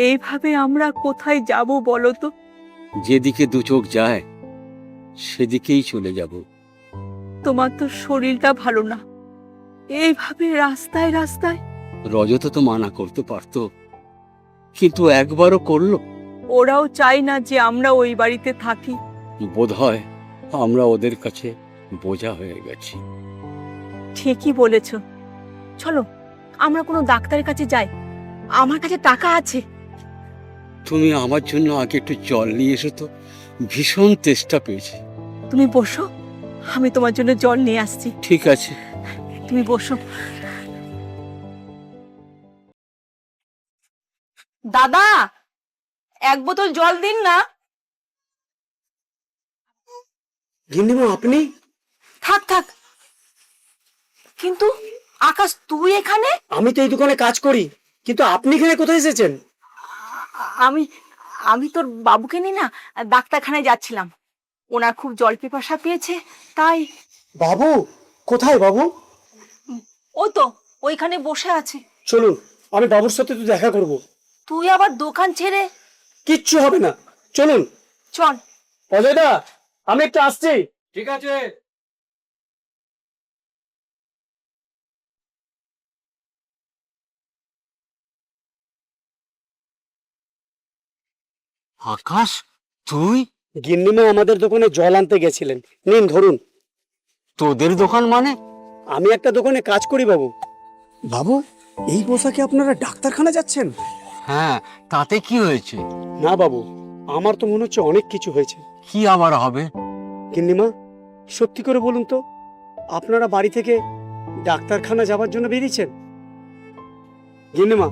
এইভাবে আমরা কোথায় যাব বলো তো? যেদিকে দু চোখ যায় সেদিকেই চলে যাব। তোমার তো শরীরটা ভালো না, এইভাবে রাস্তায় রাস্তায়। রজত তো মানা করতে পারতো, কিন্তু একবারও করলো? ওরাও চায় না যে আমরা ওই বাড়িতে থাকি। বোধহয় আমরা ওদের কাছে বোঝা হয়ে গেছি। ঠিকই বলেছ, চলো আমরা কোনো ডাক্তারের কাছে যাই, আমার কাছে টাকা আছে। তুমি আমার জন্য আগে একটু জল নিয়ে এসো তো, ভীষণ তেষ্টা পেয়েছে। তুমি বসো, আমি তোমার জন্য জল নিয়ে আসছি। ঠিক আছে। তুমি বসো। দাদা, এক বোতল জল দিন না। গিন্নিমা আপনি? থাক থাক। কিন্তু আকাশ, তুই এখানে? আমি তো এই দোকানে কাজ করি, কিন্তু আপনি এখানে কোথায় এসেছেন? আমি আমি তোর বাবুকে নিয়ে না ডাক্তারখানায় যাচ্ছিলাম। ওনার খুব জল পিপাসা পেয়েছে, তাই। বাবু? কোথায় বাবু? ও তো ওইখানে বসে আছে। চলুন, আমি বাবুর সাথে তো দেখা করব। তুই আবার দোকান ছেড়ে? কিচ্ছু হবে না, চলুন। চল। অজয়দা, আমি একটু আসছি। ঠিক আছে। আকাশ, তুই? গিন্নিমা আমাদের দোকানে জল আনতে গেছিলেন, নিন ধরুন। তোদের দোকান মানে? আমি একটা দোকানে কাজ করি বাবু। বাবু, এই পোশাকে আপনারা ডাক্তারখানা যাচ্ছেন? হ্যাঁ, তাতে কি হয়েছে? না বাবু, আমার তো মনে হচ্ছে অনেক কিছু হয়েছে। কি আবার হবে? গিন্নিমা, সত্যি করে বলুন তো, আপনারা বাড়ি থেকে ডাক্তারখানা যাবার জন্য বেরিয়েছেন? গিন্নিমা,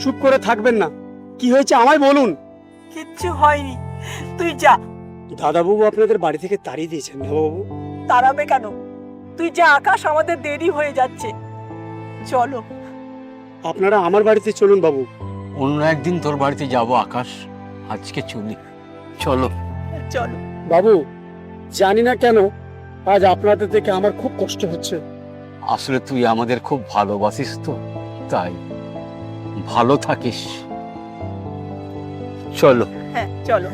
চুপ করে থাকবেন না, কি হয়েছে আমায় বলুন। কিচ্ছু হয়নি, তুই যা। দাদাবাবু আপনাদের বাড়ি থেকে তাড়িয়ে দিয়েছেন না বাবু? তাড়াবে কেন? তুই যা আকাশ, আমাদের দেরি হয়ে যাচ্ছে। চলো। আপনারা আমার বাড়িতে চলুন বাবু। অন্য একদিন তোর বাড়িতে যাব আকাশ, আজকে চলি। চলো। চলো। বাবু, জানি না কেন আজ আপনাদের থেকে আমার খুব কষ্ট হচ্ছে। আসলে তুই আমাদের খুব ভালোবাসিস তো, তাই। ভালো থাকিস। চলো। হ্যাঁ চলো।